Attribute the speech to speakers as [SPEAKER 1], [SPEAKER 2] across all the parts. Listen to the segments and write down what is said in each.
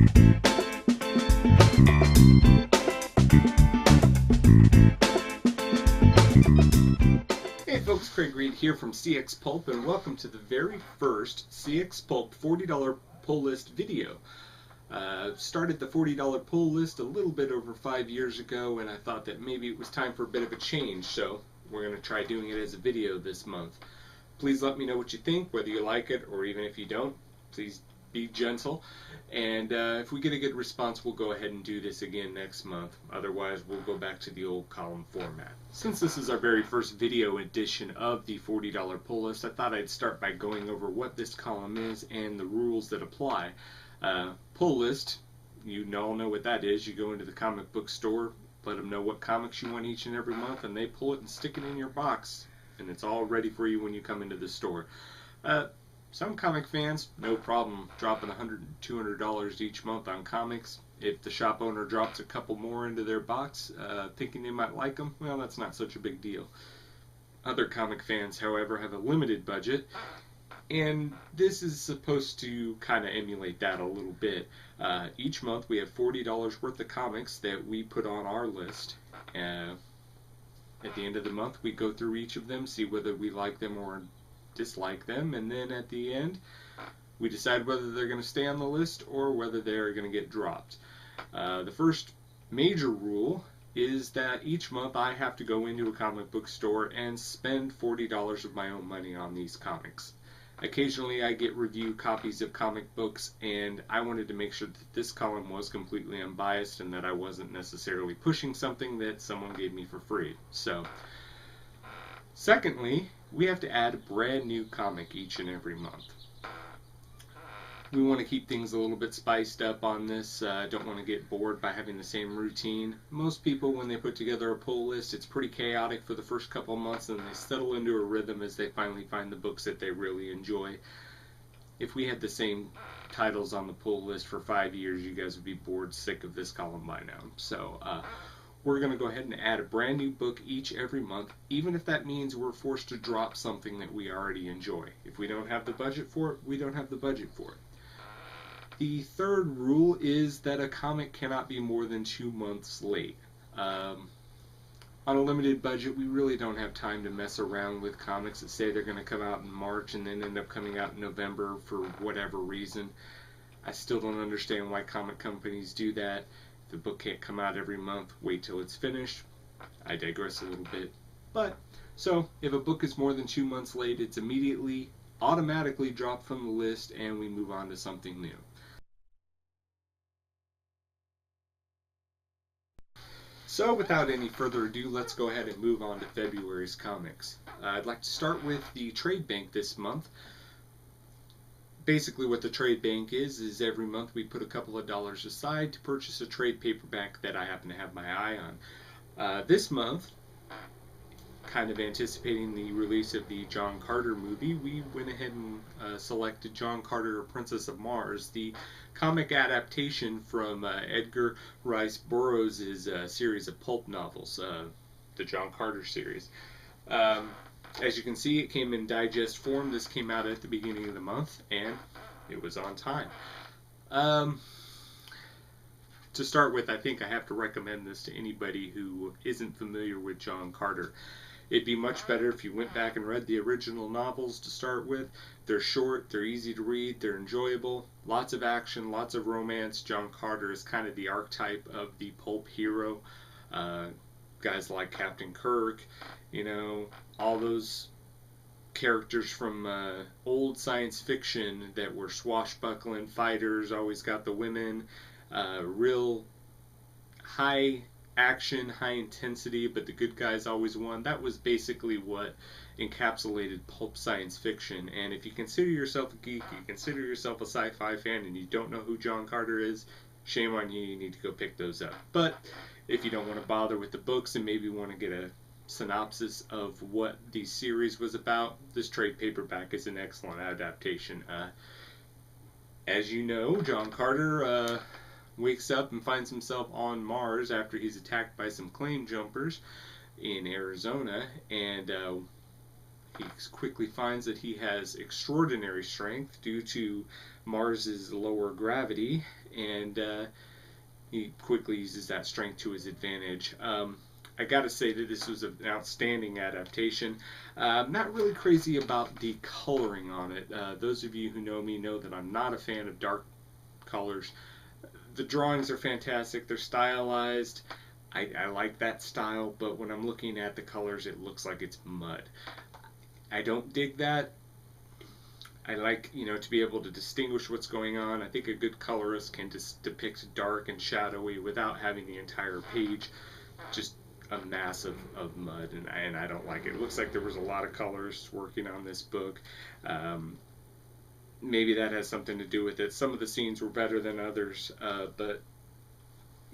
[SPEAKER 1] Hey folks, Reade here from cxPulp, and welcome to the very first cxPulp $40 pull list video. Started the $40 pull list a little bit over 5 years ago, and I thought that maybe it was time for a bit of a change, so we're going to try doing it as a video this month. Please let me know what you think, whether you like it or even if you don't. Please be gentle, and if we get a good response, we'll go ahead and do this again next month. Otherwise, we'll go back to the old column format. Since this is our very first video edition of the $40 pull list, I thought I'd start by going over what this column is and the rules that apply. Pull list, you all know what that is. You go into the comic book store, let them know what comics you want each and every month, and they pull it and stick it in your box, and it's all ready for you when you come into the store. Some comic fans, no problem dropping $100 and $200 each month on comics. If the shop owner drops a couple more into their box, thinking they might like them, well, that's not such a big deal. Other comic fans, however, have a limited budget, and this is supposed to kind of emulate that a little bit. Each month we have $40 worth of comics that we put on our list. At the end of the month, we go through each of them, see whether we like them or dislike them, and then at the end we decide whether they're going to stay on the list or whether they're going to get dropped. The first major rule is that each month I have to go into a comic book store and spend $40 of my own money on these comics. Occasionally I get review copies of comic books, and I wanted to make sure that this column was completely unbiased and that I wasn't necessarily pushing something that someone gave me for free. So, secondly, we have to add a brand new comic each and every month. We want to keep things a little bit spiced up on this. Don't want to get bored by having the same routine. Most people, when they put together a pull list, it's pretty chaotic for the first couple of months, and they settle into a rhythm as they finally find the books that they really enjoy. If we had the same titles on the pull list for 5 years, you guys would be bored sick of this column by now. So, we're going to go ahead and add a brand new book every month, even if that means we're forced to drop something that we already enjoy. If we don't have the budget for it, we don't have the budget for it. The third rule is that a comic cannot be more than 2 months late. On a limited budget, we really don't have time to mess around with comics that say they're going to come out in March and then end up coming out in November for whatever reason. I still don't understand why comic companies do that. If the book can't come out every month, wait till it's finished. I digress a little bit. So if a book is more than 2 months late, it's immediately, automatically dropped from the list, and we move on to something new. So without any further ado, let's go ahead and move on to February's comics. I'd like to start with the trade bank this month. Basically what the trade bank is every month we put a couple of dollars aside to purchase a trade paperback that I happen to have my eye on. This month, kind of anticipating the release of the John Carter movie, we went ahead and selected John Carter, Princess of Mars, the comic adaptation from Edgar Rice Burroughs' series of pulp novels, the John Carter series. As you can see, it came in digest form. This came out at the beginning of the month, and it was on time. To start with, I think I have to recommend this to anybody who isn't familiar with John Carter. It'd be much better if you went back and read the original novels to start with. They're short, they're easy to read, they're enjoyable, lots of action, lots of romance. John Carter is kind of the archetype of the pulp hero. Guys like Captain Kirk, all those characters from old science fiction that were swashbuckling fighters, always got the women, real high action, high intensity, but the good guys always won. That was basically what encapsulated pulp science fiction. And if you consider yourself a geek, you consider yourself a sci-fi fan, and you don't know who John Carter is, shame on you, you need to go pick those up. But if you don't want to bother with the books and maybe want to get a synopsis of what the series was about, this trade paperback is an excellent adaptation. As you know, John Carter wakes up and finds himself on Mars after he's attacked by some claim jumpers in Arizona, and he quickly finds that he has extraordinary strength due to Mars's lower gravity, and he quickly uses that strength to his advantage. I gotta say that this was an outstanding adaptation. I'm not really crazy about the coloring on it. Those of you who know me know that I'm not a fan of dark colors. The drawings are fantastic. They're stylized. I like that style, but when I'm looking at the colors, it looks like it's mud. I don't dig that. I like, to be able to distinguish what's going on. I think a good colorist can just depict dark and shadowy without having the entire page just a mass of mud, and I don't like it. It looks like there was a lot of colors working on this book. Maybe that has something to do with it. Some of the scenes were better than others, but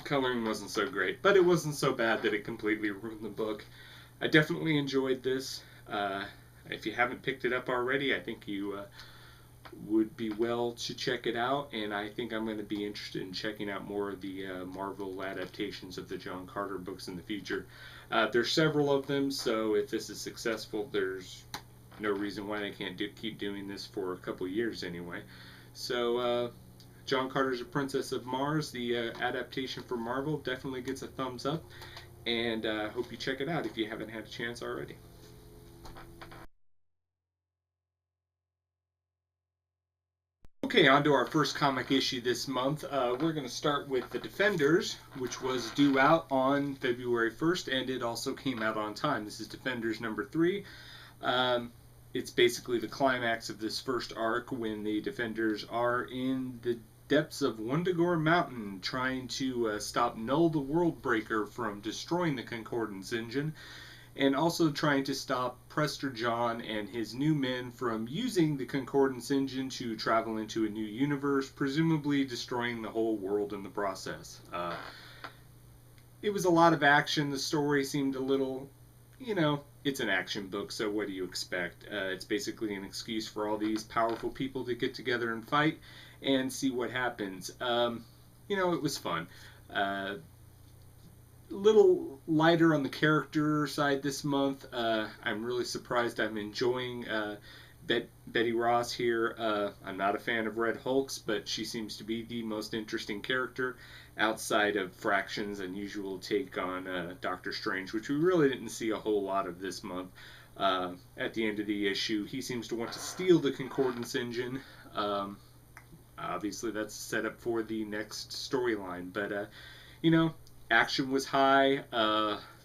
[SPEAKER 1] coloring wasn't so great. But it wasn't so bad that it completely ruined the book. I definitely enjoyed this. If you haven't picked it up already, I think you would be well to check it out, and I think I'm going to be interested in checking out more of the Marvel adaptations of the John Carter books in the future. There's several of them, so if this is successful, there's no reason why they can't keep doing this for a couple years anyway. So John Carter's A Princess of Mars, the adaptation for Marvel, definitely gets a thumbs up, and hope you check it out if you haven't had a chance already. Okay, on to our first comic issue this month. We're going to start with The Defenders, which was due out on February 1st, and it also came out on time. This is Defenders number 3. It's basically the climax of this first arc when the Defenders are in the depths of Wundagore Mountain trying to stop Null the Worldbreaker from destroying the Concordance engine, and also trying to stop Prester John and his new men from using the Concordance engine to travel into a new universe, presumably destroying the whole world in the process. It was a lot of action. The story seemed a little, it's an action book, so what do you expect? It's basically an excuse for all these powerful people to get together and fight and see what happens. It was fun. Little lighter on the character side this month. I'm really surprised. I'm enjoying Betty Ross here. I'm not a fan of Red Hulk's, but she seems to be the most interesting character outside of Fraction's unusual take on Doctor Strange, which we really didn't see a whole lot of this month. At the end of the issue, he seems to want to steal the Concordance engine. Obviously, that's set up for the next storyline, but action was high,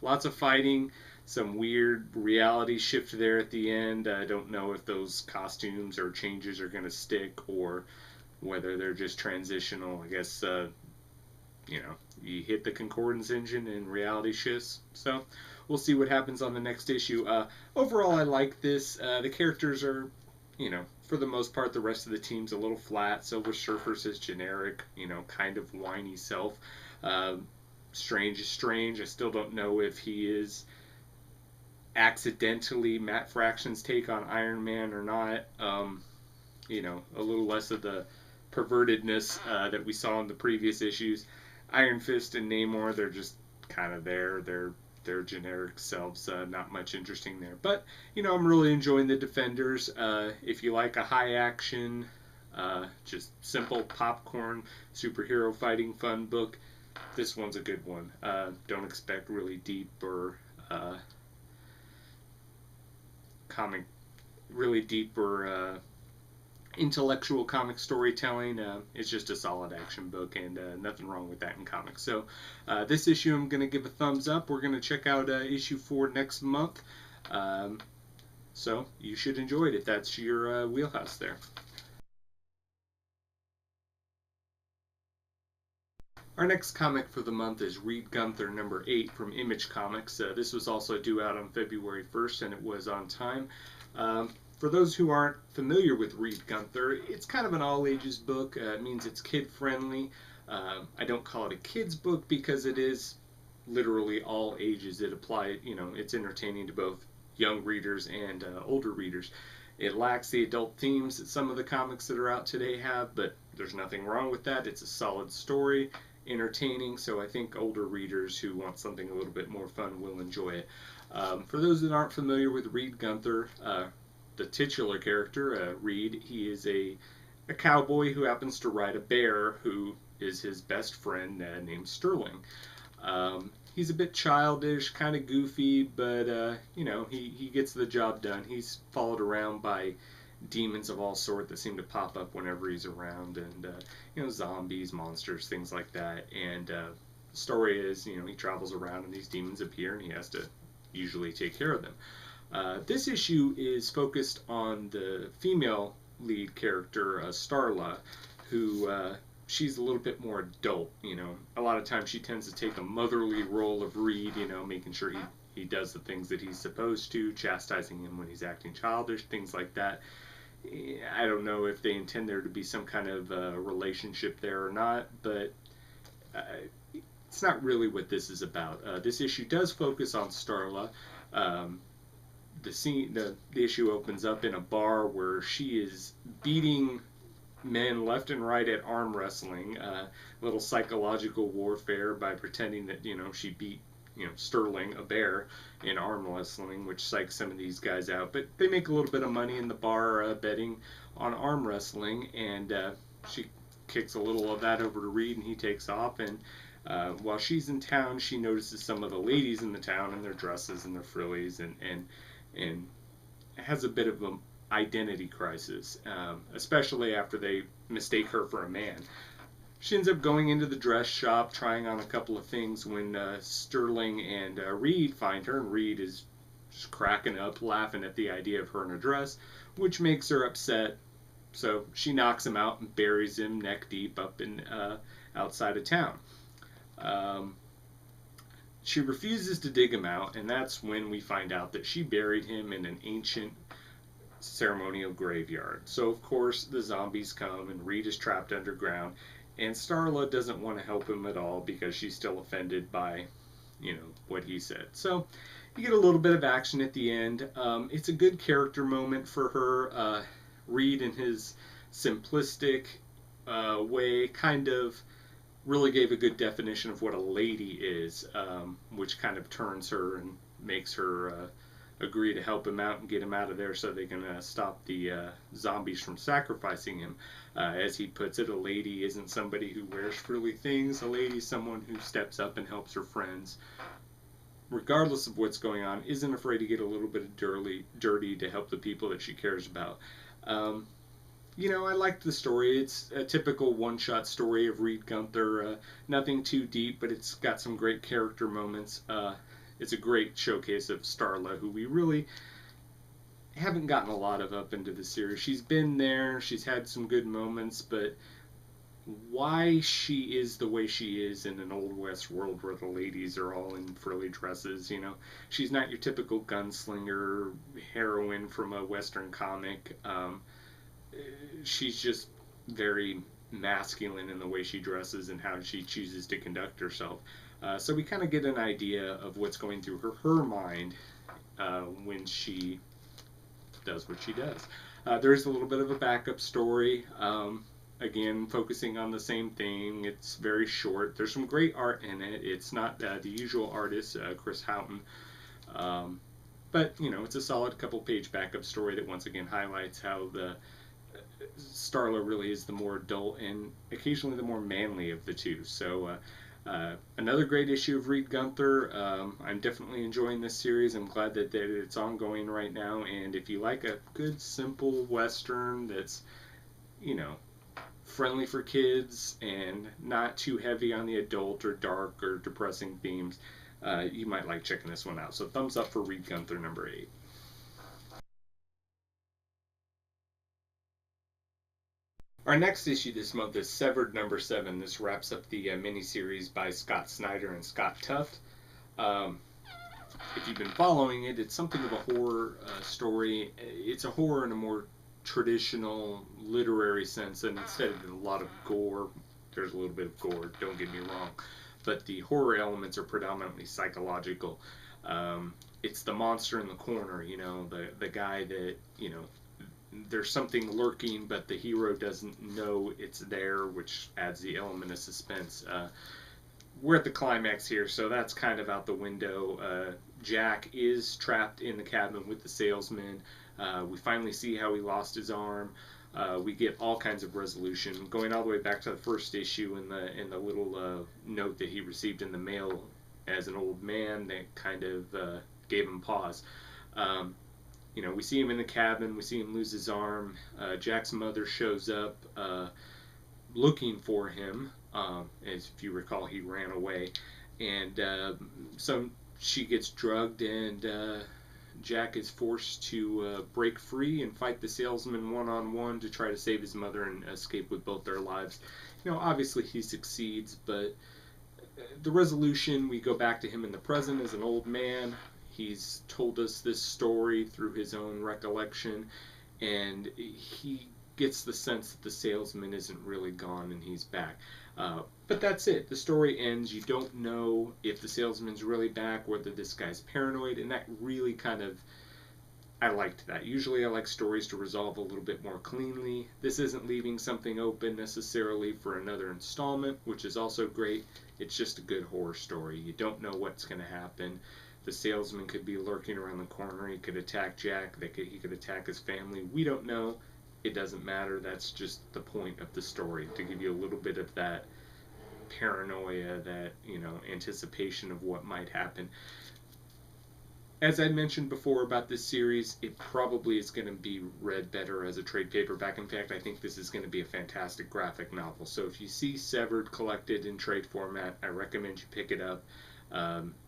[SPEAKER 1] lots of fighting, some weird reality shift there at the end. I don't know if those costumes or changes are going to stick or whether they're just transitional. I guess, you hit the Concordance engine and reality shifts. So we'll see what happens on the next issue. Overall, I like this. The characters are, for the most part, the rest of the team's a little flat. Silver Surfer's his generic, kind of whiny self. Strange is Strange. I still don't know if he is accidentally Matt Fraction's take on Iron Man or not. A little less of the pervertedness that we saw in the previous issues. Iron Fist and Namor, they're just kind of there. They're generic selves, not much interesting there. But, I'm really enjoying The Defenders. If you like a high action, just simple popcorn superhero fighting fun book, this one's a good one. Don't expect really deep or intellectual comic storytelling. It's just a solid action book, and nothing wrong with that in comics. So this issue I'm going to give a thumbs up. We're going to check out issue 4 next month. So you should enjoy it if that's your wheelhouse there. Our next comic for the month is Reade Gunther number 8 from Image Comics. This was also due out on February 1st, and it was on time. For those who aren't familiar with Reade Gunther, it's kind of an all-ages book. It means it's kid-friendly. I don't call it a kid's book because it is literally all ages. It's entertaining to both young readers and older readers. It lacks the adult themes that some of the comics that are out today have, but there's nothing wrong with that. It's a solid story, entertaining, so I think older readers who want something a little bit more fun will enjoy it. For those that aren't familiar with Reade Gunther, the titular character, Reade, he is a cowboy who happens to ride a bear who is his best friend named Sterling. He's a bit childish, kind of goofy, but he gets the job done. He's followed around by demons of all sort that seem to pop up whenever he's around, and zombies, monsters, things like that. And the story is, he travels around and these demons appear, and he has to usually take care of them. This issue is focused on the female lead character, Starla, who she's a little bit more adult. A lot of times she tends to take a motherly role of Reade, making sure he does the things that he's supposed to, chastising him when he's acting childish, things like that. I don't know if they intend there to be some kind of relationship there or not, but it's not really what this is about. This issue does focus on Starla. The issue opens up in a bar where she is beating men left and right at arm wrestling, a little psychological warfare by pretending that she beat Sterling, a bear, in arm wrestling, which psychs some of these guys out. But they make a little bit of money in the bar betting on arm wrestling, and she kicks a little of that over to Reade, and he takes off. And while she's in town, she notices some of the ladies in the town and their dresses and their frillies, and has a bit of an identity crisis, especially after they mistake her for a man. She ends up going into the dress shop, trying on a couple of things when Sterling and Reade find her, and Reade is just cracking up, laughing at the idea of her in a dress, which makes her upset. So she knocks him out and buries him neck deep up in outside of town. She refuses to dig him out, and that's when we find out that she buried him in an ancient ceremonial graveyard. So of course the zombies come, and Reade is trapped underground, and Starla doesn't want to help him at all because she's still offended by what he said. So you get a little bit of action at the end. It's a good character moment for her. Reade, in his simplistic way, kind of really gave a good definition of what a lady is, which kind of turns her and makes her agree to help him out and get him out of there so they can stop the zombies from sacrificing him. As he puts it, a lady isn't somebody who wears frilly things. A lady is someone who steps up and helps her friends, regardless of what's going on, isn't afraid to get a little bit of dirty to help the people that she cares about. I liked the story. It's a typical one-shot story of Reade Gunther. Nothing too deep, but it's got some great character moments. It's a great showcase of Starla, who we really haven't gotten a lot of up into the series. She's been there, she's had some good moments, but why she is the way she is in an Old West world where the ladies are all in frilly dresses, she's not your typical gunslinger heroine from a Western comic. She's just very masculine in the way she dresses and how she chooses to conduct herself. So we kind of get an idea of what's going through her mind when she does what she does. There's a little bit of a backup story, again focusing on the same thing. It's very short. There's some great art in it. It's not the usual artist, Chris Houghton, but it's a solid couple page backup story that once again highlights how the Starla really is the more adult and occasionally the more manly of the two. So another great issue of Reade Gunther. I'm definitely enjoying this series. I'm glad that it's ongoing right now, and if you like a good simple Western that's friendly for kids and not too heavy on the adult or dark or depressing themes, you might like checking this one out. So thumbs up for Reade Gunther number 8. Our next issue this month is Severed number 7. This wraps up the miniseries by Scott Snyder and Scott Tuft. If you've been following it, it's something of a horror story. It's a horror in a more traditional literary sense, and instead of a lot of gore, there's a little bit of gore, don't get me wrong, but the horror elements are predominantly psychological. It's the monster in the corner, the guy that, there's something lurking, but the hero doesn't know it's there, which adds the element of suspense. We're at the climax here, so that's kind of out the window. Jack is trapped in the cabin with the salesman. We finally see how he lost his arm. We get all kinds of resolution, going all the way back to the first issue in the little note that he received in the mail as an old man that kind of gave him pause. You know, we see him in the cabin, we see him lose his arm. Jack's mother shows up looking for him. As if you recall, he ran away, and so she gets drugged, and Jack is forced to break free and fight the salesman one-on-one to try to save his mother and escape with both their lives. You know, obviously he succeeds, but the resolution, we go back to him in the present as an old man. He's told us this story through his own recollection, and he gets the sense that the salesman isn't really gone and he's back. But that's it. The story ends. You don't know if the salesman's really back, whether this guy's paranoid, and that really kind of, I liked that. Usually I like stories to resolve a little bit more cleanly. This isn't leaving something open necessarily for another installment, which is also great. It's just a good horror story. You don't know what's going to happen. The salesman could be lurking around the corner. He could attack Jack. He could attack his family. We don't know. It doesn't matter. That's just the point of the story, to give you a little bit of that paranoia, that, you know, anticipation of what might happen. As I mentioned before about this series, it probably is going to be read better as a trade paperback. In fact, I think this is going to be a fantastic graphic novel. So if you see Severed collected in trade format, I recommend you pick it up.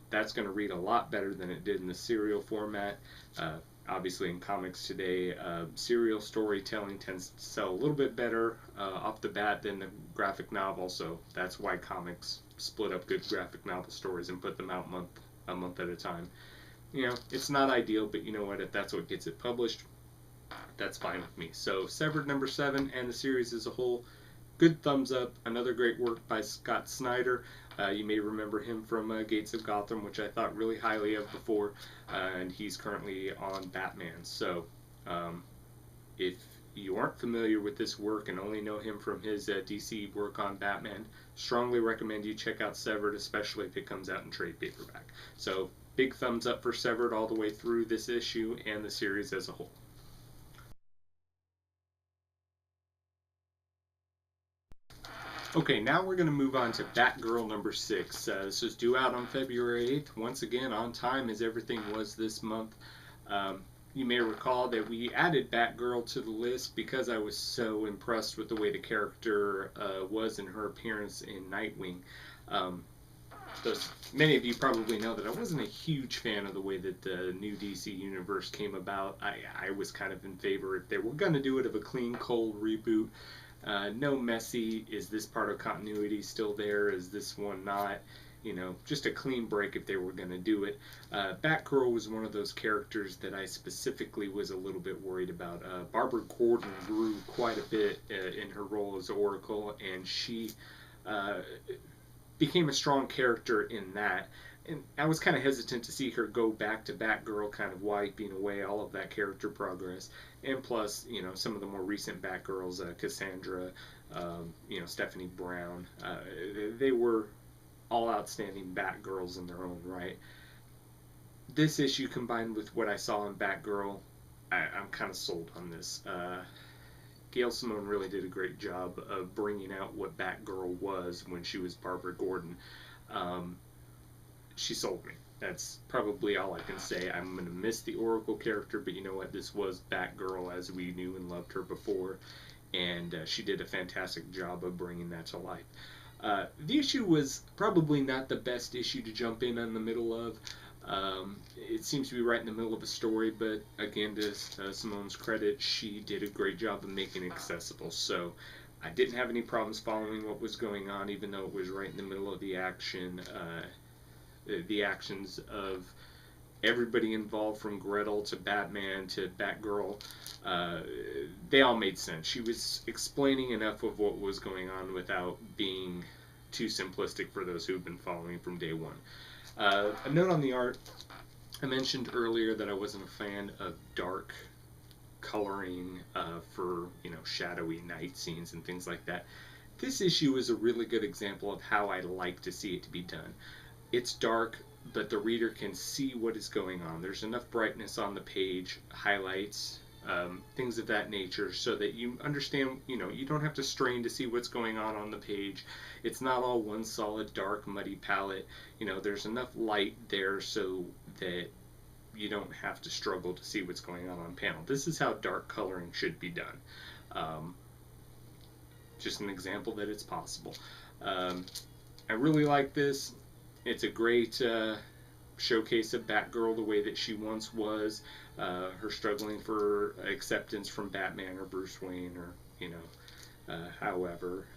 [SPEAKER 1] That's going to read a lot better than it did in the serial format. Obviously, in comics today, serial storytelling tends to sell a little bit better off the bat than the graphic novel, so that's why comics split up good graphic novel stories and put them out a month at a time. You know, it's not ideal, but you know what? If that's what gets it published, that's fine with me. So, Severed number 7 and the series as a whole, good thumbs up. Another great work by Scott Snyder. You may remember him from Gates of Gotham, which I thought really highly of before, and he's currently on Batman. So if you aren't familiar with this work and only know him from his DC work on Batman, strongly recommend you check out Severed, especially if it comes out in trade paperback. So big thumbs up for Severed all the way through this issue and the series as a whole. Okay, now we're going to move on to Batgirl number 6. This was due out on February 8th. Once again, on time as everything was this month. You may recall that we added Batgirl to the list because I was so impressed with the way the character was in her appearance in Nightwing. Many of you probably know that I wasn't a huge fan of the way that the new DC universe came about. I was kind of in favor, if they were going to do it, of a clean, cold reboot. No messy, is this part of continuity still there, is this one not? You know, just a clean break if they were going to do it. Batgirl was one of those characters that I specifically was a little bit worried about. Barbara Gordon grew quite a bit in her role as Oracle, and she became a strong character in that. And I was kind of hesitant to see her go back to Batgirl, kind of wiping away all of that character progress. And plus, you know, some of the more recent Batgirls, Cassandra, you know, Stephanie Brown, they were all outstanding Batgirls in their own right. This issue, combined with what I saw in Batgirl, I'm kind of sold on this. Gail Simone really did a great job of bringing out what Batgirl was when she was Barbara Gordon. She sold me. That's probably all I can say. I'm going to miss the Oracle character, but you know what? This was Batgirl as we knew and loved her before, and she did a fantastic job of bringing that to life. The issue was probably not the best issue to jump in the middle of. It seems to be right in the middle of a story, but again, to Simone's credit, she did a great job of making it accessible. So I didn't have any problems following what was going on, even though it was right in the middle of the action. The actions of everybody involved, from Gretel to Batman to Batgirl, they all made sense. She was explaining enough of what was going on without being too simplistic for those who've been following from day one. A note on the art. I mentioned earlier that I wasn't a fan of dark coloring for, you know, shadowy night scenes and things like that. This issue is a really good example of how I like to see it to be done. It's dark, but the reader can see what is going on. There's enough brightness on the page, highlights, things of that nature, so that you understand, you don't have to strain to see what's going on the page. It's not all one solid, dark, muddy palette. There's enough light there so that you don't have to struggle to see what's going on panel. This is how dark coloring should be done. Just an example that it's possible. I really like this. It's a great showcase of Batgirl the way that she once was, her struggling for acceptance from Batman or Bruce Wayne, or however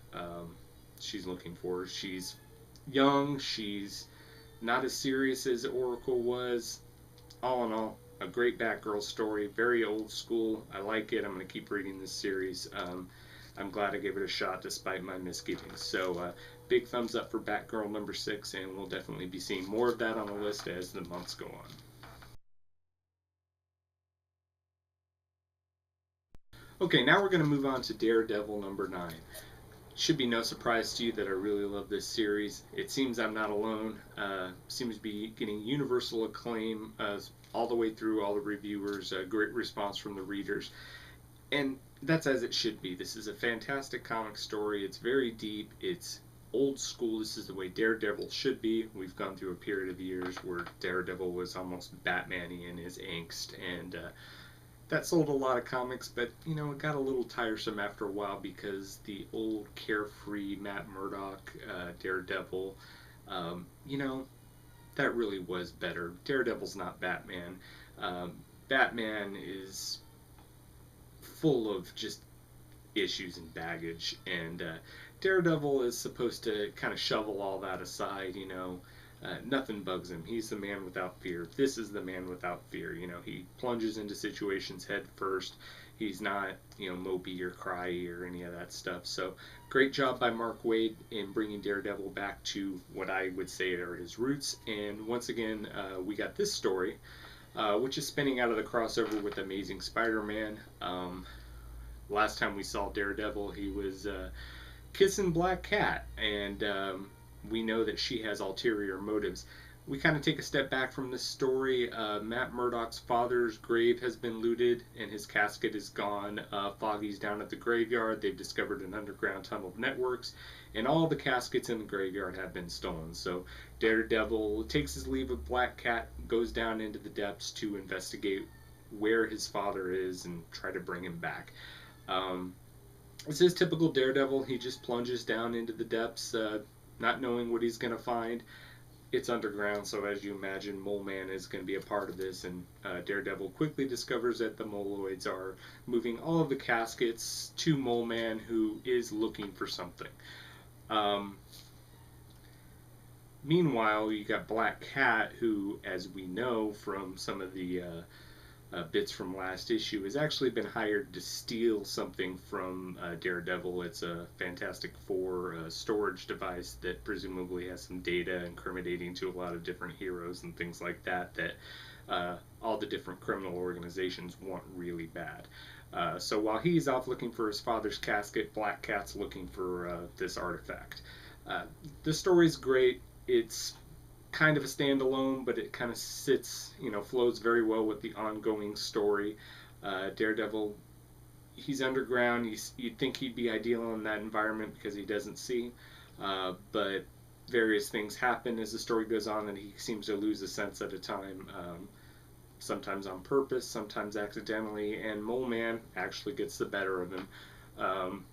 [SPEAKER 1] she's looking for. She's young, she's not as serious as Oracle was. All in all, a great Batgirl story, very old school. I like it. I'm going to keep reading this series. I'm glad I gave it a shot despite my misgivings. So big thumbs up for Batgirl number 6, and we'll definitely be seeing more of that on the list as the months go on. Okay, now we're going to move on to Daredevil number 9. Should be no surprise to you that I really love this series. It seems I'm not alone. Seems to be getting universal acclaim all the way through, all the reviewers, great response from the readers. And that's as it should be. This is a fantastic comic story. It's very deep. It's old school. This is the way Daredevil should be. We've gone through a period of years where Daredevil was almost Batman-y in his angst, and that sold a lot of comics, but it got a little tiresome after a while because the old carefree Matt Murdock Daredevil, that really was better. Daredevil's not Batman. Batman is full of just issues and baggage, and Daredevil is supposed to kind of shovel all that aside. Nothing bugs him. He's the man without fear. This is the man without fear. He plunges into situations head first. He's not, mopey or cryy or any of that stuff. So great job by Mark Waid in bringing Daredevil back to what I would say are his roots. And once again, we got this story, which is spinning out of the crossover with Amazing Spider-Man. Last time we saw Daredevil, he was kissing Black Cat, and we know that she has ulterior motives. We kind of take a step back from this story. Matt Murdock's father's grave has been looted, and his casket is gone. Foggy's down at the graveyard. They've discovered an underground tunnel of networks, and all the caskets in the graveyard have been stolen. So Daredevil takes his leave of Black Cat, goes down into the depths to investigate where his father is and try to bring him back. It's his typical Daredevil. He just plunges down into the depths, not knowing what he's going to find. It's underground, so as you imagine, Mole Man is going to be a part of this, and Daredevil quickly discovers that the Moloids are moving all of the caskets to Mole Man, who is looking for something. Meanwhile, you got Black Cat, who, as we know from some of the bits from last issue, has actually been hired to steal something from Daredevil. It's a Fantastic Four storage device that presumably has some data incriminating to a lot of different heroes and things like that all the different criminal organizations want really bad. So while he's off looking for his father's casket, Black Cat's looking for this artifact. The story's great. It's kind of a standalone, but it kind of sits, flows very well with the ongoing story. Daredevil, he's underground. You'd think he'd be ideal in that environment because he doesn't see, but various things happen as the story goes on, and he seems to lose a sense at a time, sometimes on purpose, sometimes accidentally, and Mole Man actually gets the better of him.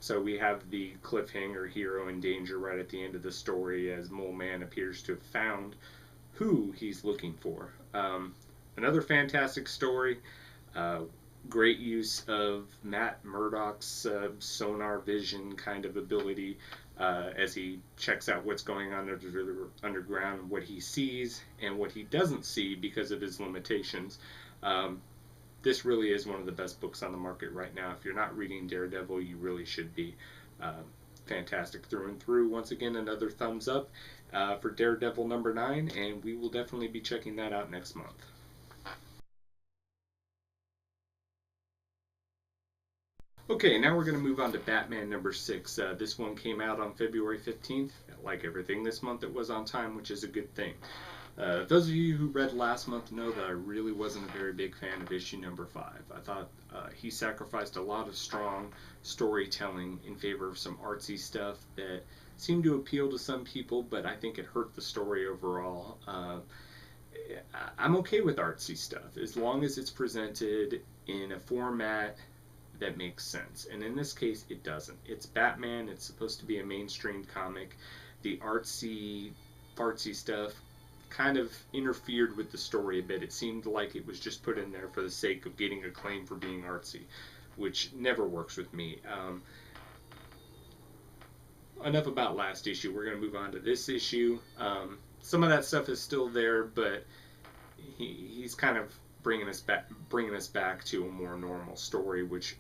[SPEAKER 1] So we have the cliffhanger, hero in danger, right at the end of the story, as Mole Man appears to have found who he's looking for. Another fantastic story. Great use of Matt Murdock's sonar vision kind of ability as he checks out what's going on underground, what he sees and what he doesn't see because of his limitations. This really is one of the best books on the market right now. If you're not reading Daredevil, you really should be. Fantastic through and through. Once again, another thumbs up for Daredevil number 9, and we will definitely be checking that out next month. Okay, now we're going to move on to Batman number 6. This one came out on February 15th. Like everything this month, it was on time, which is a good thing. Those of you who read last month know that I really wasn't a very big fan of issue number 5. I thought he sacrificed a lot of strong storytelling in favor of some artsy stuff that seemed to appeal to some people, but I think it hurt the story overall. I'm okay with artsy stuff as long as it's presented in a format that makes sense. And in this case, it doesn't. It's Batman. It's supposed to be a mainstream comic. The artsy stuff kind of interfered with the story a bit. It seemed like it was just put in there for the sake of getting acclaim for being artsy, which never works with me. Enough about last issue. We're going to move on to this issue. Some of that stuff is still there, but he's kind of bringing us back to a more normal story, which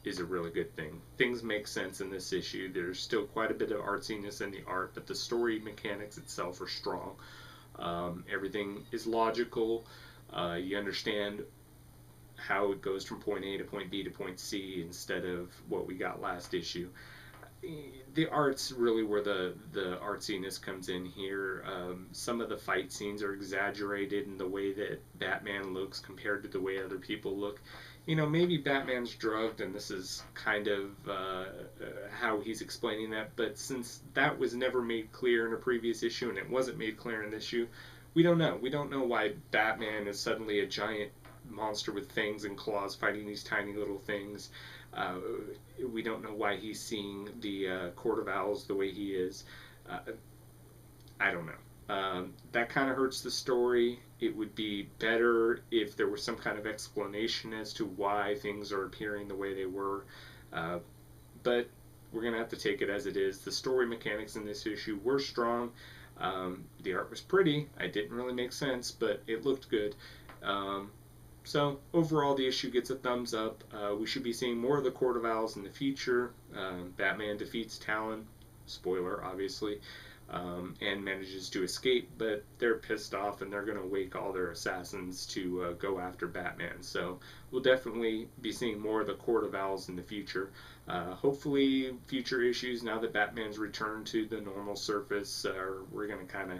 [SPEAKER 1] is a really good thing. Things make sense in this issue. There's still quite a bit of artsiness in the art, but the story mechanics itself are strong. Everything is logical. You understand how it goes from point A to point B to point C instead of what we got last issue. The art's really where the artsiness comes in here. Some of the fight scenes are exaggerated in the way that Batman looks compared to the way other people look. You know, maybe Batman's drugged and this is kind of how he's explaining that, but since that was never made clear in a previous issue and it wasn't made clear in this issue, we don't know. We don't know why Batman is suddenly a giant monster with fangs and claws fighting these tiny little things. We don't know why he's seeing the Court of Owls the way he is. I don't know. That kind of hurts the story. It would be better if there was some kind of explanation as to why things are appearing the way they were. But we're going to have to take it as it is. The story mechanics in this issue were strong. The art was pretty. It didn't really make sense, but it looked good. So overall, the issue gets a thumbs up. We should be seeing more of the Court of Owls in the future. Batman defeats Talon, spoiler obviously, and manages to escape, but they're pissed off and they're going to wake all their assassins to go after Batman. So we'll definitely be seeing more of the Court of Owls in the future. Hopefully future issues, now that Batman's returned to the normal surface, we're going to kind of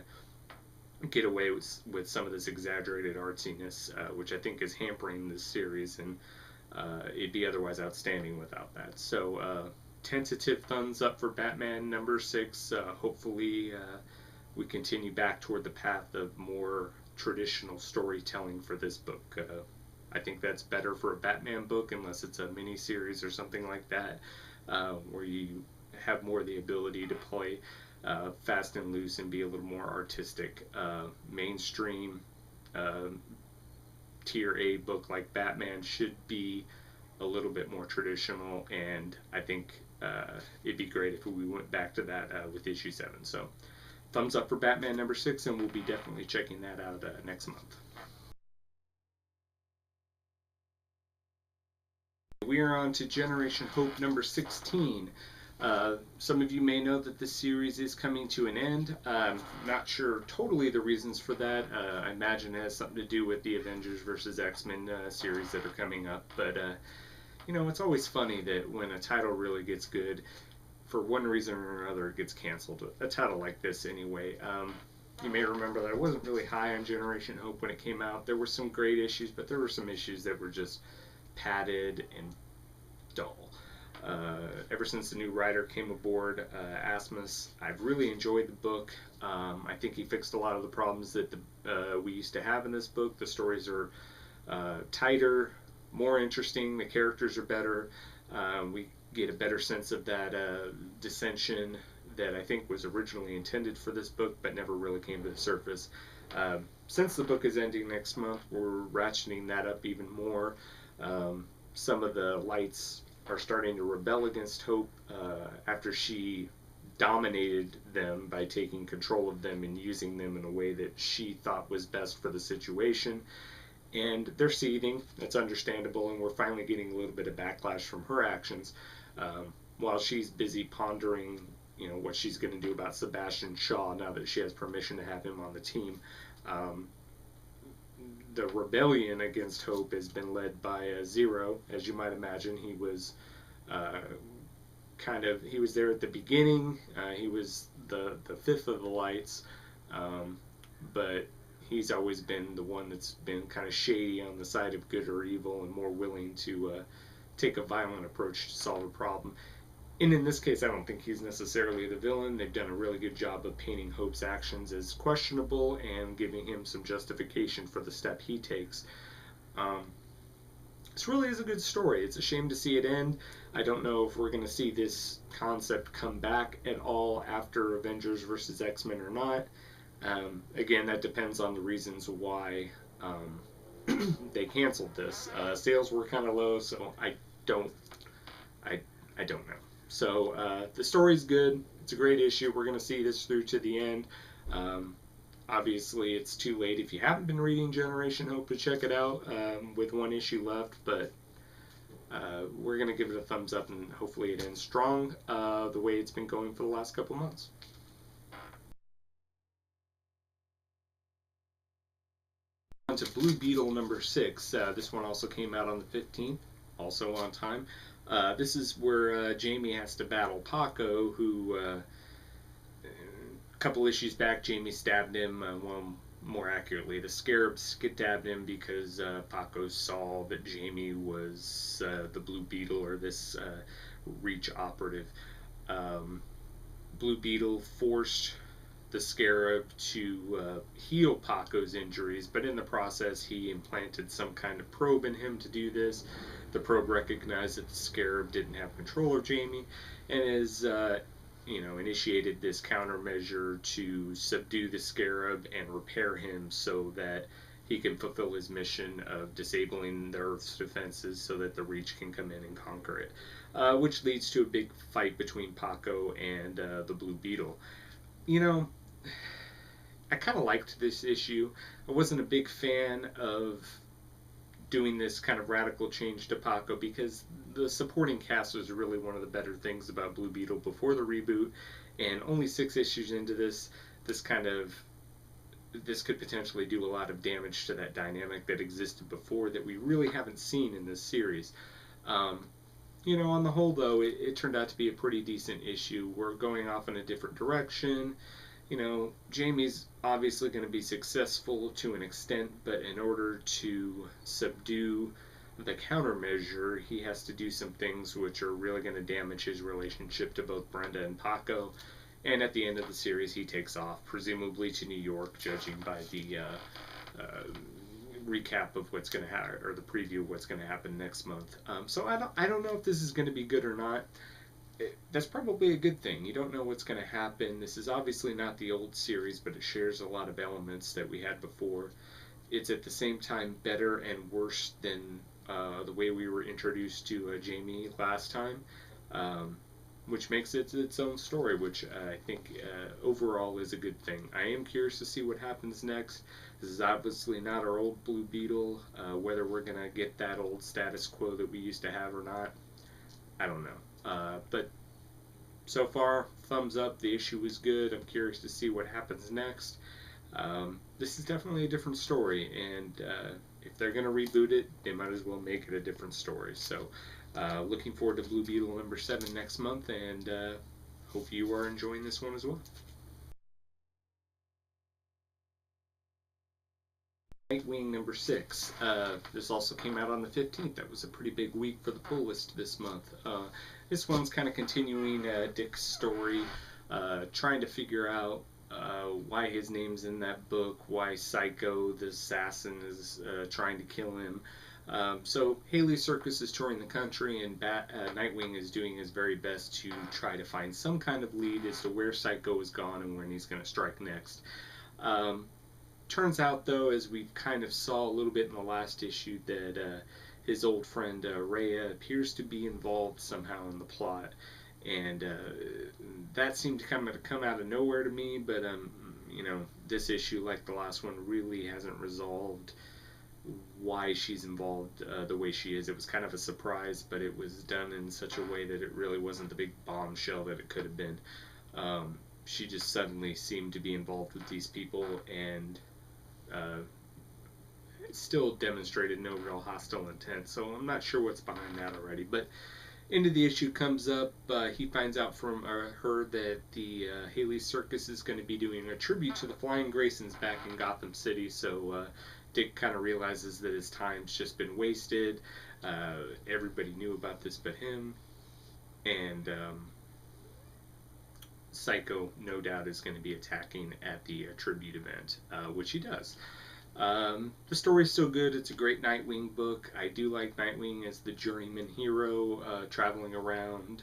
[SPEAKER 1] get away with some of this exaggerated artsiness, which I think is hampering this series, and it'd be otherwise outstanding without that. So tentative thumbs up for Batman number 6. Hopefully we continue back toward the path of more traditional storytelling for this book. I think that's better for a Batman book, unless it's a mini-series or something like that, where you have more the ability to play fast and loose and be a little more artistic. Mainstream tier A book like Batman should be a little bit more traditional, and I think it'd be great if we went back to that with issue 7. So thumbs up for Batman number 6, and we'll be definitely checking that out next month. We are on to Generation Hope number 16. Some of you may know that this series is coming to an end. I'm not sure totally the reasons for that. I imagine it has something to do with the Avengers vs. X-Men series that are coming up. But, you know, it's always funny that when a title really gets good, for one reason or another, it gets canceled. A title like this, anyway. You may remember that I wasn't really high on Generation Hope when it came out. There were some great issues, but there were some issues that were just padded and dull. Ever since the new writer came aboard, Asmus, I've really enjoyed the book. I think he fixed a lot of the problems that we used to have in this book. The stories are tighter, more interesting, the characters are better. We get a better sense of that dissension that I think was originally intended for this book but never really came to the surface. Since the book is ending next month, we're ratcheting that up even more. Some of the lights are starting to rebel against Hope after she dominated them by taking control of them and using them in a way that she thought was best for the situation. And they're seething. That's understandable, and we're finally getting a little bit of backlash from her actions while she's busy pondering, you know, what she's going to do about Sebastian Shaw now that she has permission to have him on the team. The rebellion against Hope has been led by Zero, as you might imagine. He was he was there at the beginning. He was the fifth of the lights. but he's always been the one that's been kind of shady on the side of good or evil and more willing to take a violent approach to solve a problem. And in this case, I don't think he's necessarily the villain. They've done a really good job of painting Hope's actions as questionable and giving him some justification for the step he takes. This really is a good story. It's a shame to see it end. I don't know if we're going to see this concept come back at all after Avengers vs. X-Men or not. Again, that depends on the reasons why they canceled this. Sales were kind of low, so I don't know. So the story's good. It's a great issue. We're going to see this through to the end. Obviously, it's too late if you haven't been reading Generation Hope to check it out with one issue left, but we're going to give it a thumbs up, and hopefully it ends strong the way it's been going for the last couple months. On to Blue Beetle number 6. This one also came out on the 15th, also on time. This is where Jamie has to battle Paco, who a couple issues back, Jamie stabbed him. Well, more accurately, the Scarab stabbed him because Paco saw that Jamie was the Blue Beetle, or this Reach operative. Blue Beetle forced the Scarab to heal Paco's injuries, but in the process he implanted some kind of probe in him to do this. The probe recognized that the Scarab didn't have control of Jamie, and is initiated this countermeasure to subdue the Scarab and repair him so that he can fulfill his mission of disabling the Earth's defenses so that the Reach can come in and conquer it, which leads to a big fight between Paco and the Blue Beetle. I kind of liked this issue. I wasn't a big fan of doing this kind of radical change to Paco because the supporting cast was really one of the better things about Blue Beetle before the reboot, and only 6 issues into this could potentially do a lot of damage to that dynamic that existed before that we really haven't seen in this series. On the whole, though, it turned out to be a pretty decent issue. We're going off in a different direction. Jamie's obviously going to be successful to an extent, but in order to subdue the countermeasure, he has to do some things which are really going to damage his relationship to both Brenda and Paco. And at the end of the series, he takes off, presumably to New York, judging by the recap of what's going to happen, or the preview of what's going to happen next month. So I don't know if this is going to be good or not. That's probably a good thing. You don't know what's going to happen. This is obviously not the old series, but it shares a lot of elements that we had before. It's at the same time better and worse than the way we were introduced to Jamie last time, which makes it its own story, which I think overall is a good thing. I am curious to see what happens next. This is obviously not our old Blue Beetle. Whether we're going to get that old status quo that we used to have or not, I don't know. But so far, thumbs up. The issue was good. I'm curious to see what happens next. This is definitely a different story, and if they're going to reboot it, they might as well make it a different story. So looking forward to Blue Beetle number 7 next month, and hope you are enjoying this one as well. Nightwing number 6. This also came out on the 15th. That was a pretty big week for the pull list this month. This one's kind of continuing Dick's story, trying to figure out why his name's in that book, why Psycho, the assassin, is trying to kill him. So Haley Circus is touring the country, and Nightwing is doing his very best to try to find some kind of lead as to where Psycho is gone and when he's going to strike next. Turns out, though, as we kind of saw a little bit in the last issue, that his old friend Rhea appears to be involved somehow in the plot, and that seemed to come out of nowhere to me. But this issue, like the last one, really hasn't resolved why she's involved the way she is. It was kind of a surprise, but it was done in such a way that it really wasn't the big bombshell that it could have been. She just suddenly seemed to be involved with these people, and still demonstrated no real hostile intent, so I'm not sure what's behind that already. But End of the issue comes up. He finds out from her that the Haley Circus is going to be doing a tribute to the Flying Graysons back in Gotham City. So Dick kind of realizes that his time's just been wasted. Everybody knew about this but him. And Psycho, no doubt, is going to be attacking at the tribute event, which he does. The story's so good. It's a great Nightwing book. I do like Nightwing as the journeyman hero traveling around.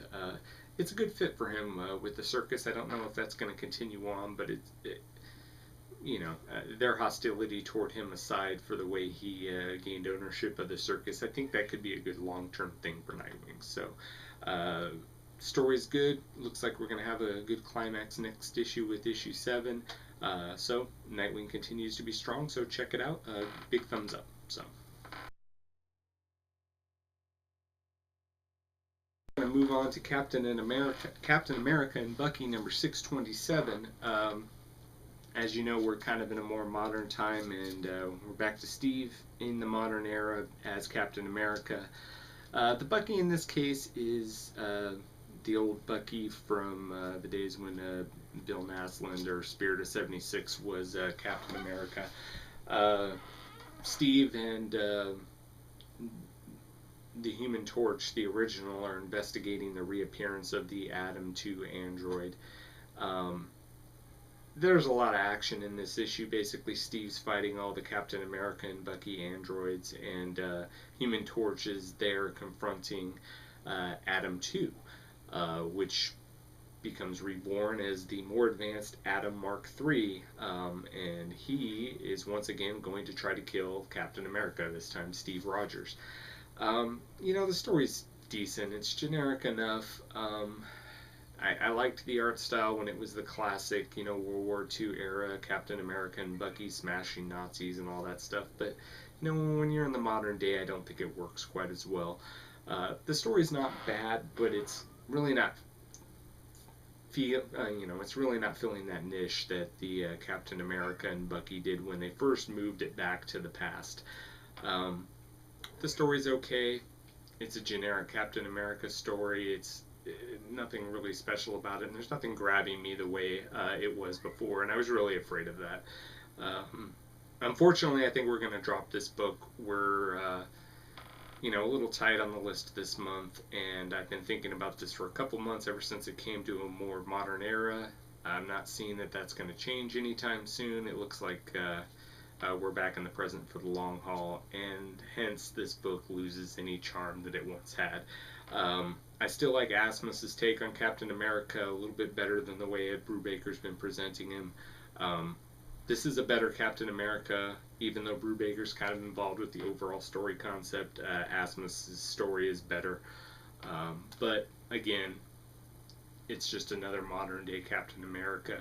[SPEAKER 1] It's a good fit for him with the circus. I don't know if that's going to continue on, but their hostility toward him aside for the way he gained ownership of the circus, I think that could be a good long-term thing for Nightwing. So, story's good. Looks like we're going to have a good climax next issue with issue 7. So Nightwing continues to be strong, so check it out. Big thumbs up. So I'm going to move on to Captain America and Bucky number 627. As you know, we're kind of in a more modern time, and we're back to Steve in the modern era as Captain America. The Bucky in this case is the old Bucky from the days when Bill Naslund or Spirit of 76 was Captain America. Steve and the Human Torch, the original, are investigating the reappearance of the Atom 2 android. There's a lot of action in this issue. Basically, Steve's fighting all the Captain America and Bucky androids, and Human Torch is there confronting Atom 2. Which becomes reborn as the more advanced Atom Mark III, and he is once again going to try to kill Captain America, this time Steve Rogers. The story's decent. It's generic enough. I liked the art style when it was the classic, World War II era, Captain America and Bucky smashing Nazis and all that stuff, but, when you're in the modern day, I don't think it works quite as well. The story's not bad, but it's really not it's really not filling that niche that the Captain America and Bucky did when they first moved it back to the past. The story's okay. It's a generic Captain America story. It's nothing really special about it, and there's nothing grabbing me the way it was before, and I was really afraid of that. Unfortunately, I think we're going to drop this book. We're a little tight on the list this month, and I've been thinking about this for a couple months ever since it came to a more modern era. I'm not seeing that that's going to change anytime soon. It looks like we're back in the present for the long haul, and hence this book loses any charm that it once had. I still like Asmus's take on Captain America a little bit better than the way Ed Brubaker's been presenting him. This is a better Captain America, even though Brubaker's kind of involved with the overall story concept. Asmus's story is better. But again, it's just another modern day Captain America.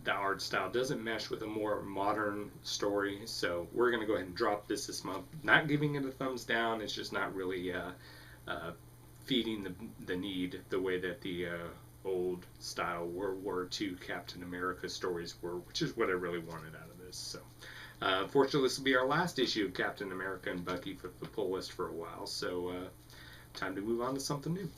[SPEAKER 1] The art style doesn't mesh with a more modern story, so we're going to go ahead and drop this month. Not giving it a thumbs down, it's just not really feeding the need the way that the old style World War II Captain America stories were, which is what I really wanted out of this. So unfortunately, this will be our last issue of Captain America and Bucky for the pull list for a while, so time to move on to something new.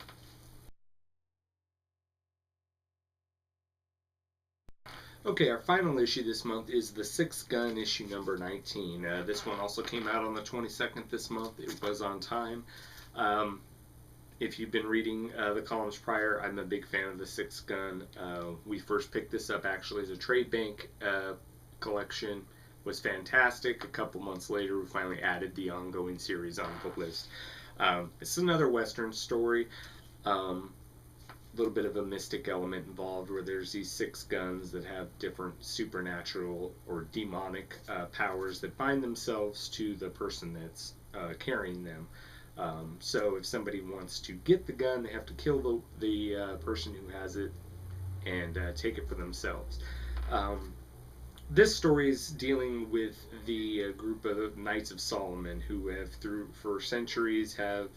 [SPEAKER 1] Okay, our final issue this month is the Six Gun issue number 19. This one also came out on the 22nd this month. It was on time. If you've been reading the columns prior, I'm a big fan of the Six Gun. We first picked this up actually as a trade bank collection. It was fantastic. A couple months later, we finally added the ongoing series on the list. It's another Western story. Little bit of a mystic element involved where there's these six guns that have different supernatural or demonic powers that bind themselves to the person that's carrying them. So if somebody wants to get the gun, they have to kill the person who has it and take it for themselves. This story is dealing with the group of Knights of Solomon who have for centuries have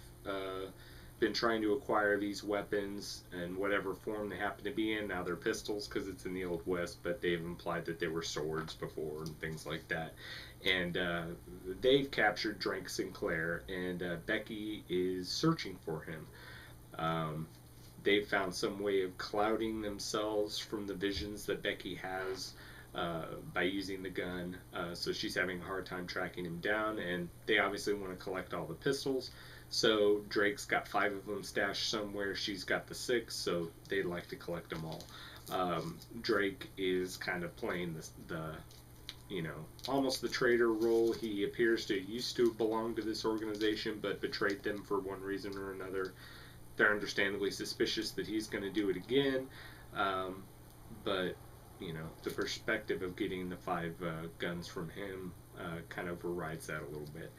[SPEAKER 1] been trying to acquire these weapons in whatever form they happen to be in. Now they're pistols because it's in the Old West, but they've implied that they were swords before and things like that. And they've captured Drake Sinclair, and Becky is searching for him. They found some way of clouding themselves from the visions that Becky has by using the gun. So she's having a hard time tracking him down, and they obviously want to collect all the pistols. So Drake's got 5 of them stashed somewhere. She's got the 6, so they'd like to collect them all. Drake is kind of playing the almost the traitor role. He appears to used to belong to this organization, but betrayed them for one reason or another. They're understandably suspicious that he's going to do it again, but the perspective of getting the 5 guns from him kind of overrides that a little bit.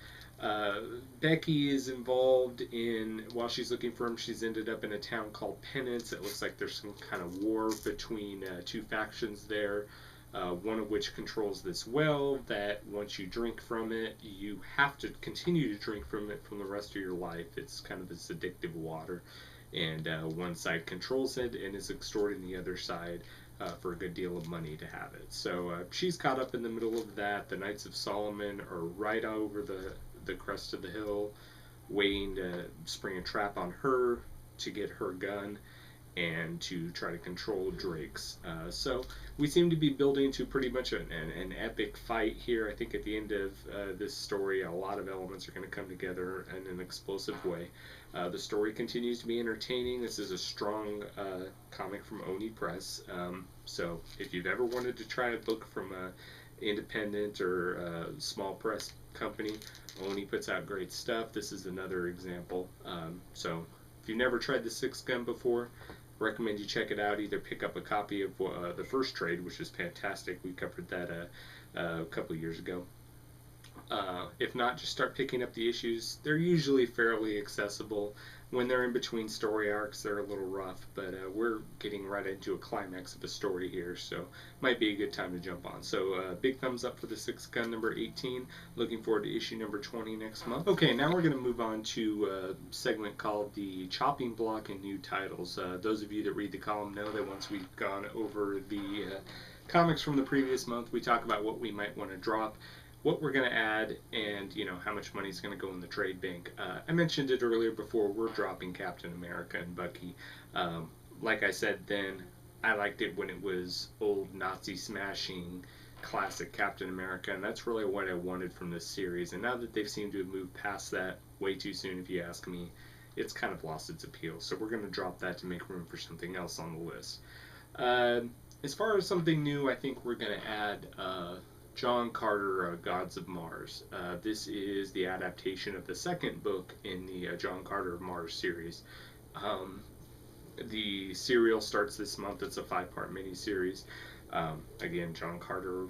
[SPEAKER 1] Becky is involved in, while she's looking for him, she's ended up in a town called Penance. It looks like there's some kind of war between 2 factions there. One of which controls this well that once you drink from it, you have to continue to drink from it from the rest of your life. It's kind of this addictive water, and one side controls it and is extorting the other side for a good deal of money to have it. So she's caught up in the middle of that. The Knights of Solomon are right over the crest of the hill, waiting to spring a trap on her to get her gun and to try to control Drake's. So we seem to be building to pretty much an epic fight here. I think at the end of this story, a lot of elements are going to come together in an explosive way. The story continues to be entertaining. This is a strong comic from Oni Press. So if you've ever wanted to try a book from an independent or small press company, Oni puts out great stuff. This is another example. So if you've never tried the 6 gun before, recommend you check it out. Either pick up a copy of the first trade, which is fantastic. We covered that a couple of years ago. If not, just start picking up the issues. They're usually fairly accessible. When they're in between story arcs, they're a little rough, but we're getting right into a climax of a story here, so might be a good time to jump on. So big thumbs up for the 6 gun number 18. Looking forward to issue number 20 next month. Okay, now we're going to move on to a segment called the chopping block and new titles. Those of you that read the column know that once we've gone over the comics from the previous month, we talk about what we might want to drop, what we're going to add, and how much money is going to go in the trade bank. I mentioned it earlier before, we're dropping Captain America and Bucky. Like I said then, I liked it when it was old Nazi smashing classic Captain America, and that's really what I wanted from this series. And now that they've seemed to have moved past that way too soon, if you ask me, it's kind of lost its appeal. So we're going to drop that to make room for something else on the list. As far as something new, I think we're going to add John Carter, Gods of Mars. This is the adaptation of the 2nd book in the John Carter of Mars series. The serial starts this month. It's a 5-part miniseries. Again, John Carter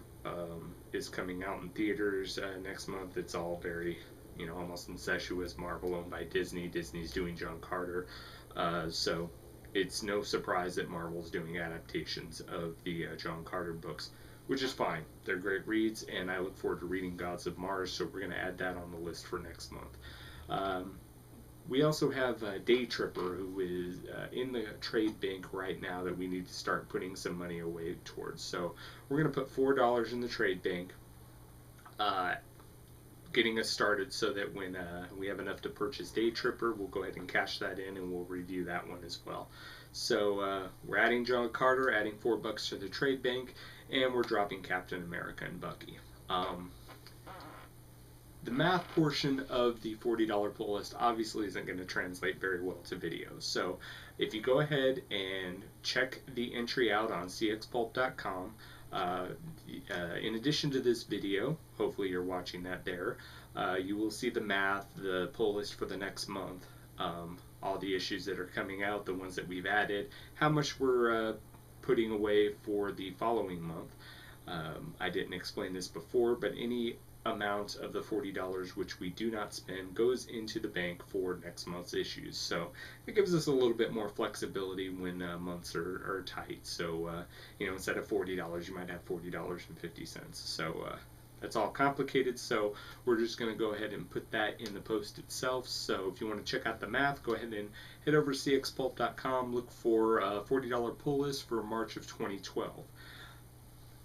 [SPEAKER 1] is coming out in theaters next month. It's all very, almost incestuous. Marvel owned by Disney. Disney's doing John Carter. So it's no surprise that Marvel's doing adaptations of the John Carter books, which is fine. They're great reads, and I look forward to reading Gods of Mars, so we're going to add that on the list for next month. We also have Day Tripper, who is in the trade bank right now that we need to start putting some money away towards. So we're going to put $4 in the trade bank, getting us started so that when we have enough to purchase Day Tripper, we'll go ahead and cash that in, and we'll review that one as well. So we're adding John Carter, adding $4 to the trade bank, and we're dropping Captain America and Bucky. The math portion of the $40 pull list obviously isn't going to translate very well to video. So if you go ahead and check the entry out on cxPulp.com, in addition to this video, hopefully you're watching that there, you will see the math, the pull list for the next month, all the issues that are coming out, the ones that we've added, how much we're putting away for the following month. I didn't explain this before, but any amount of the $40 which we do not spend goes into the bank for next month's issues. So it gives us a little bit more flexibility when months are tight. So instead of $40, you might have $40.50. So that's all complicated, so we're just going to go ahead and put that in the post itself. So if you want to check out the math, go ahead and head over to cxPulp.com, look for a $40 pull list for March of 2012.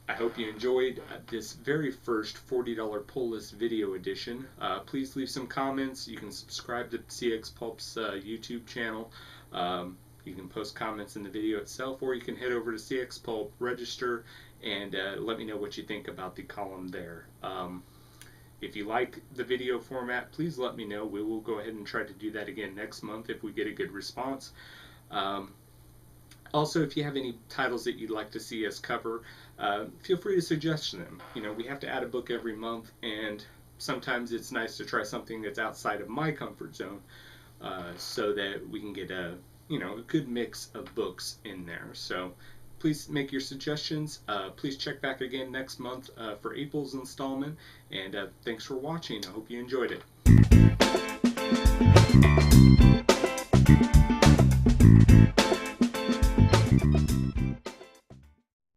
[SPEAKER 1] I hope you enjoyed this very first $40 pull list video edition. Please leave some comments. You can subscribe to cxPulp's YouTube channel. You can post comments in the video itself, or you can head over to cxPulp, register, and let me know what you think about the column there. If you like the video format, please let me know. We will go ahead and try to do that again next month if we get a good response. Also, if you have any titles that you'd like to see us cover, feel free to suggest them. You know, we have to add a book every month, and sometimes it's nice to try something that's outside of my comfort zone, so that we can get a good mix of books in there. So please make your suggestions. Please check back again next month for April's installment, and thanks for watching. I hope you enjoyed it.